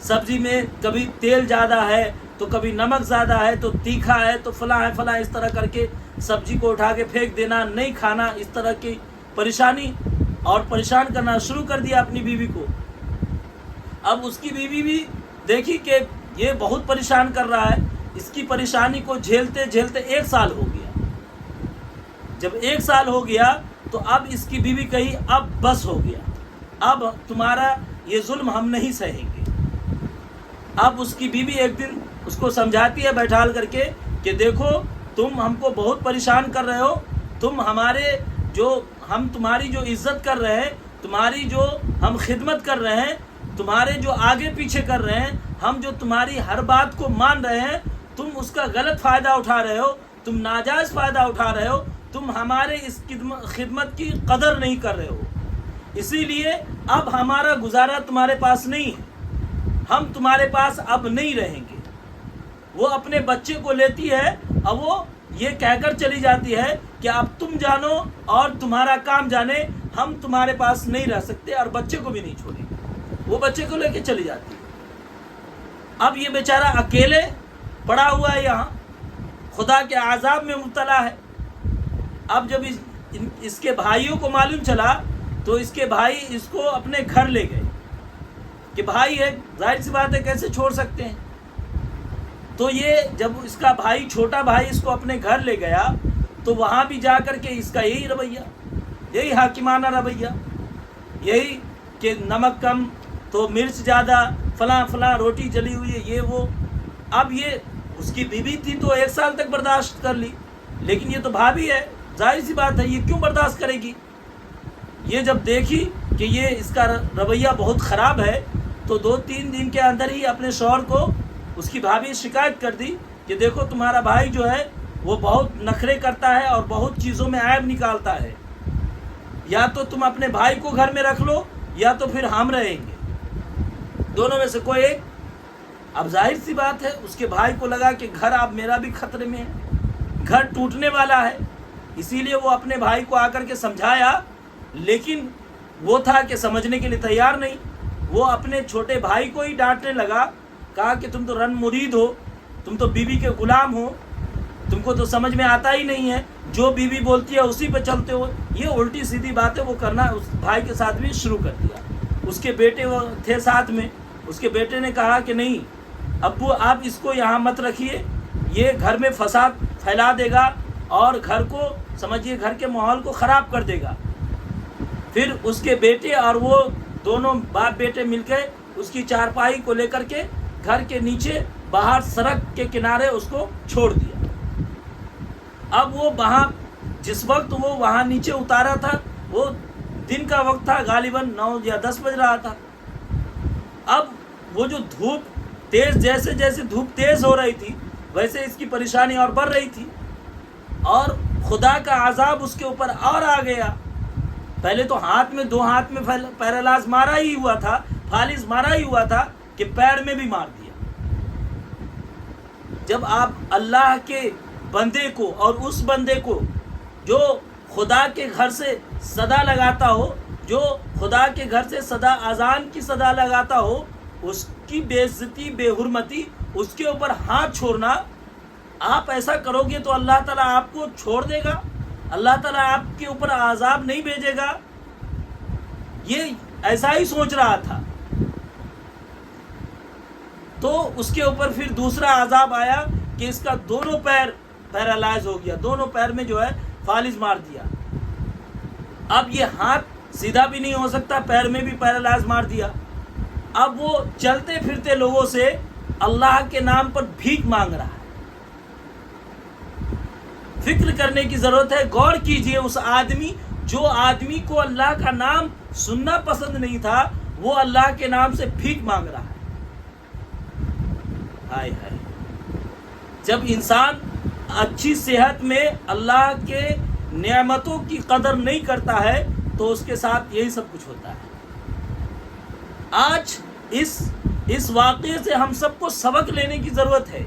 سبزی میں کبھی تیل زیادہ ہے تو کبھی نمک زیادہ ہے تو تیکھا ہے تو فلاں ہے فلاں، اس طرح کر کے سبزی کو اٹھا کے پھینک دینا، نہیں کھانا، اس طرح کی پریشانی اور پریشان کرنا شروع کر دیا اپنی بیوی کو۔ اب اس کی بیوی بھی دیکھی کہ یہ بہت پریشان کر رہا ہے، اس کی پریشانی کو جھیلتے جھیلتے 1 سال ہو گیا۔ جب 1 سال ہو گیا تو اب اس کی بیوی کہی اب بس ہو گیا، اب تمہارا یہ ظلم ہم نہیں سہیں گے۔ اب اس کی بیوی ایک دن اس کو سمجھاتی ہے بیٹھال کر کے کہ دیکھو تم ہم کو بہت پریشان کر رہے ہو، تم ہم تمہاری جو عزت کر رہے ہیں، تمہاری جو ہم خدمت کر رہے ہیں، تمہارے جو آگے پیچھے کر رہے ہیں، ہم جو تمہاری ہر بات کو مان رہے ہیں، تم اس کا غلط فائدہ اٹھا رہے ہو، تم ناجائز فائدہ اٹھا رہے ہو، تم ہمارے اس خدمت کی قدر نہیں کر رہے ہو، اسی لیے اب ہمارا گزارا تمہارے پاس نہیں ہے، ہم تمہارے پاس اب نہیں رہیں گے۔ وہ اپنے بچے کو لیتی ہے اور وہ یہ کہہ کر چلی جاتی ہے کہ اب تم جانو اور تمہارا کام جانے، ہم تمہارے پاس نہیں رہ سکتے اور بچے کو بھی نہیں چھوڑیں گے۔ وہ بچے کو لے کے چلی جاتی ہے۔ اب یہ بیچارہ اکیلے پڑا ہوا ہے، یہاں خدا کے عذاب میں مبتلا ہے۔ اب جب اس کے بھائیوں کو معلوم چلا تو اس کے بھائی اس کو اپنے گھر لے گئے کہ بھائی ہے، ظاہر سی بات ہے کیسے چھوڑ سکتے ہیں۔ تو یہ جب اس کا بھائی، چھوٹا بھائی اس کو اپنے گھر لے گیا تو وہاں بھی جا کر کے اس کا یہی رویہ، یہی حاکمانہ رویہ، یہی کہ نمک کم تو مرچ زیادہ، فلاں فلاں، روٹی جلی ہوئی ہے، یہ وہ۔ اب یہ اس کی بیوی تھی تو 1 سال تک برداشت کر لی، لیکن یہ تو بھابھی ہے، ظاہر سی بات ہے یہ کیوں برداشت کرے گی۔ یہ جب دیکھی کہ یہ اس کا رویہ بہت خراب ہے تو 2-3 دن کے اندر ہی اپنے شوہر کو اس کی بھابھی شکایت کر دی کہ دیکھو تمہارا بھائی جو ہے وہ بہت نخرے کرتا ہے اور بہت چیزوں میں عیب نکالتا ہے، یا تو تم اپنے بھائی کو گھر میں رکھ لو یا تو پھر ہم رہیں گے، دونوں میں سے کوئی ایک۔ اب ظاہر سی بات ہے اس کے بھائی کو لگا کہ گھر اب میرا بھی خطرے میں ہے، گھر ٹوٹنے والا ہے، اسی لیے وہ اپنے بھائی کو آ کر کے سمجھایا، لیکن وہ تھا کہ سمجھنے کے لیے تیار نہیں۔ وہ اپنے چھوٹے بھائی کو ہی ڈانٹنے لگا، کہا کہ تم تو رن مرید ہو، تم تو بیوی کے غلام ہو، تم کو تو سمجھ میں آتا ہی نہیں ہے، جو بیوی بولتی ہے اسی پہ چلتے ہو۔ یہ الٹی سیدھی باتیں وہ کرنا اس بھائی کے ساتھ بھی شروع کر دیا۔ اس کے بیٹے وہ تھے ساتھ میں، اس کے بیٹے نے کہا کہ نہیں ابو آپ اس کو یہاں مت رکھیے، یہ گھر میں فساد پھیلا دے گا اور گھر کو سمجھیے گھر کے ماحول کو خراب کر دے گا۔ پھر اس کے بیٹے اور وہ دونوں باپ بیٹے مل کے اس کی چارپائی کو لے کر کے گھر کے نیچے باہر سڑک کے کنارے اس کو چھوڑ دیا۔ اب وہ وہاں جس وقت وہ وہاں نیچے اتارا تھا وہ دن کا وقت تھا، غالباً 9 یا 10 بج رہا تھا۔ اب وہ جو دھوپ تیز، جیسے جیسے دھوپ تیز ہو رہی تھی ویسے اس کی پریشانی اور بڑھ رہی تھی اور خدا کا عذاب اس کے اوپر اور آ گیا۔ پہلے تو دو ہاتھ میں پیرالاز مارا ہی ہوا تھا، فالج مارا ہی ہوا تھا کہ پیر میں بھی مار دیا۔ جب آپ اللہ کے بندے کو اور اس بندے کو جو خدا کے گھر سے صدا لگاتا ہو، جو خدا کے گھر سے صدا اذان کی صدا لگاتا ہو، اس کی بے عزتی، بے حرمتی، اس کے اوپر ہاتھ چھوڑنا، آپ ایسا کرو گے تو اللہ تعالیٰ آپ کو چھوڑ دے گا، اللہ تعالیٰ آپ کے اوپر عذاب نہیں بھیجے گا۔ یہ ایسا ہی سوچ رہا تھا۔ تو اس کے اوپر پھر دوسرا عذاب آیا کہ اس کا دونوں پیر پیرالائز ہو گیا، دونوں پیر میں جو ہے فالج مار دیا۔ اب یہ ہاتھ سیدھا بھی نہیں ہو سکتا، پیر میں بھی پیرالائز مار دیا۔ اب وہ چلتے پھرتے لوگوں سے اللہ کے نام پر بھیک مانگ رہا ہے۔ فکر کرنے کی ضرورت ہے، غور کیجئے اس آدمی، جو آدمی کو اللہ کا نام سننا پسند نہیں تھا، وہ اللہ کے نام سے بھیک مانگ رہا ہے۔ ہائے ہائے، جب انسان اچھی صحت میں اللہ کے نعمتوں کی قدر نہیں کرتا ہے تو اس کے ساتھ یہی سب کچھ ہوتا ہے۔ آج اس واقعے سے ہم سب کو سبق لینے کی ضرورت ہے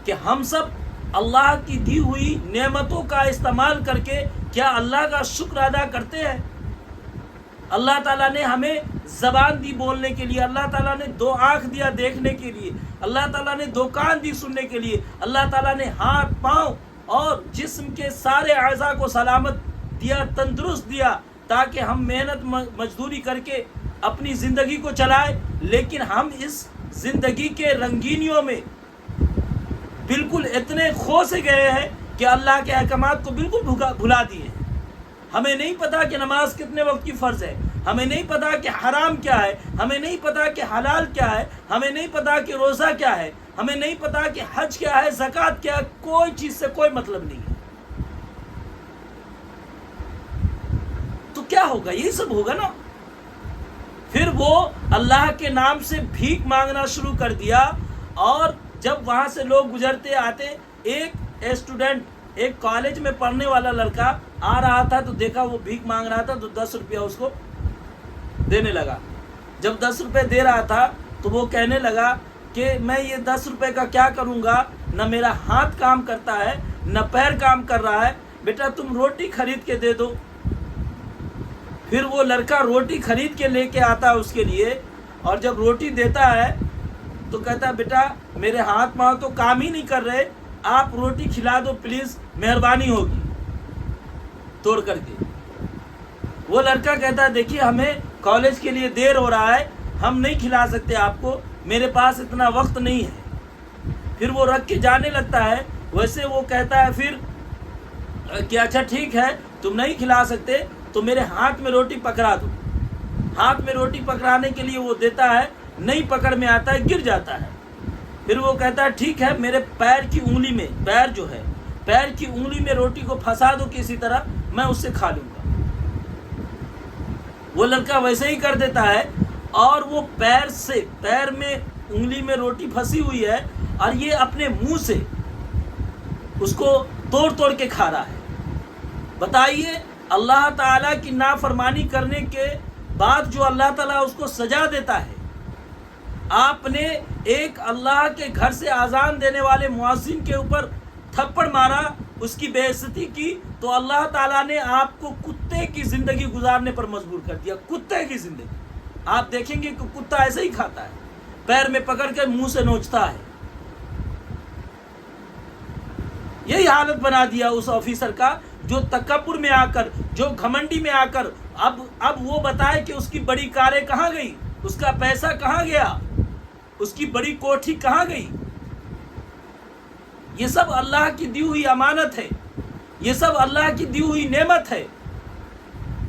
کہ ہم سب اللہ کی دی ہوئی نعمتوں کا استعمال کر کے کیا اللہ کا شکر ادا کرتے ہیں؟ اللہ تعالیٰ نے ہمیں زبان دی بولنے کے لیے، اللہ تعالیٰ نے 2 آنکھ دیا دیکھنے کے لیے، اللہ تعالیٰ نے 2 کان دی سننے کے لیے، اللہ تعالیٰ نے ہاتھ پاؤں اور جسم کے سارے اعضاء کو سلامت دیا، تندرست دیا، تاکہ ہم محنت مزدوری کر کے اپنی زندگی کو چلائیں۔ لیکن ہم اس زندگی کے رنگینیوں میں بالکل اتنے کھو سے گئے ہیں کہ اللہ کے احکامات کو بالکل بھلا دیے ہیں۔ ہمیں نہیں پتا کہ نماز کتنے وقت کی فرض ہے، ہمیں نہیں پتا کہ حرام کیا ہے، ہمیں نہیں پتا کہ حلال کیا ہے، ہمیں نہیں پتا کہ روزہ کیا ہے، ہمیں نہیں پتا کہ حج کیا ہے، زکوٰۃ کیا ہے، کوئی چیز سے کوئی مطلب نہیں ہے۔ تو کیا ہوگا؟ یہی سب ہوگا نا۔ پھر وہ اللہ کے نام سے بھیک مانگنا شروع کر دیا، اور جب وہاں سے لوگ گزرتے آتے، ایک اسٹوڈنٹ، ایک کالج میں پڑھنے والا لڑکا آ رہا تھا تو دیکھا وہ بھیک مانگ رہا تھا، تو 10 روپیہ اس کو دینے لگا۔ جب 10 روپے دے رہا تھا تو وہ کہنے لگا کہ میں یہ 10 روپے کا کیا کروں گا، نہ میرا ہاتھ کام کرتا ہے نہ پیر کام کر رہا ہے، بیٹا تم روٹی خرید کے دے دو۔ پھر وہ لڑکا روٹی خرید کے لے کے آتا ہے اس کے لیے، اور جب روٹی دیتا ہے تو کہتا ہے بیٹا میرے ہاتھ پاؤں تو کام ہی نہیں کر رہے، آپ روٹی کھلا دو پلیز، مہربانی ہوگی، توڑ کر کے۔ وہ لڑکا کہتا ہے دیکھیے ہمیں کالج کے لیے دیر ہو رہا ہے، ہم نہیں کھلا سکتے آپ کو، میرے پاس اتنا وقت نہیں ہے۔ پھر وہ رکھ کے جانے لگتا ہے۔ ویسے وہ کہتا ہے پھر کہ اچھا ٹھیک ہے تم نہیں کھلا سکتے تو میرے ہاتھ میں روٹی پکڑا دو۔ ہاتھ میں روٹی پکڑانے کے لیے وہ دیتا ہے، نہیں پکڑ میں آتا ہے، گر جاتا ہے۔ پھر وہ کہتا ہے ٹھیک ہے میرے پیر کی انگلی میں، پیر جو ہے پیر کی انگلی میں روٹی کو پھنسا دو کسی طرح، میں اس سے کھا لوں گا۔ وہ لڑکا ویسے ہی کر دیتا ہے، اور وہ پیر میں انگلی میں روٹی پھنسی ہوئی ہے، اور یہ اپنے منہ سے اس کو توڑ توڑ کے کھا رہا ہے۔ بتائیے اللہ تعالیٰ کی نافرمانی کرنے کے بعد جو اللہ تعالیٰ اس کو سزا دیتا ہے، آپ نے ایک اللہ کے گھر سے اذان دینے والے مؤذن کے اوپر تھپڑ مارا، اس کی بے عزتی کی، تو اللہ تعالیٰ نے آپ کو کتے کی زندگی گزارنے پر مجبور کر دیا۔ کتے کی زندگی آپ دیکھیں گے کہ کتا ایسے ہی کھاتا ہے، پیر میں پکڑ کے منہ سے نوچتا ہے۔ یہی حالت بنا دیا اس آفیسر کا، جو تکبر میں آ کر، جو گھمنڈی میں آ کر اب وہ بتائے کہ اس کی بڑی کاریں کہاں گئی، اس کا پیسہ کہاں گیا، اس کی بڑی کوٹھی کہاں گئی۔ یہ سب اللہ کی دی ہوئی امانت ہے، یہ سب اللہ کی دی ہوئی نعمت ہے،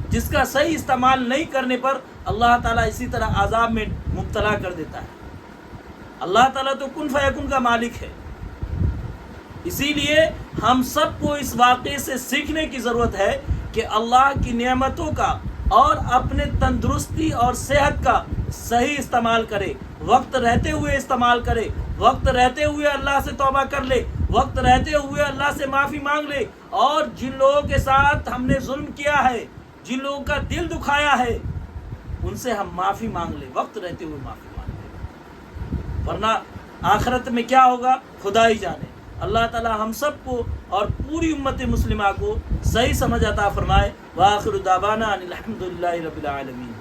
جس کا صحیح استعمال نہیں کرنے پر اللہ تعالیٰ اسی طرح عذاب میں مبتلا کر دیتا ہے۔ اللہ تعالیٰ تو کن فیکن کا مالک ہے۔ اسی لیے ہم سب کو اس واقعے سے سیکھنے کی ضرورت ہے کہ اللہ کی نعمتوں کا اور اپنے تندرستی اور صحت کا صحیح استعمال کرے، وقت رہتے ہوئے استعمال کرے، وقت رہتے ہوئے اللہ سے توبہ کر لے، وقت رہتے ہوئے اللہ سے معافی مانگ لے، اور جن لوگوں کے ساتھ ہم نے ظلم کیا ہے، جن لوگوں کا دل دکھایا ہے، ان سے ہم معافی مانگ لیں، وقت رہتے ہوئے معافی مانگ لیں، ورنہ آخرت میں کیا ہوگا خدا ہی جانے۔ اللہ تعالی ہم سب کو اور پوری امت مسلمہ کو صحیح سمجھ عطا فرمائے۔ وآخر دعوانا ان الحمد للہ رب العالمین۔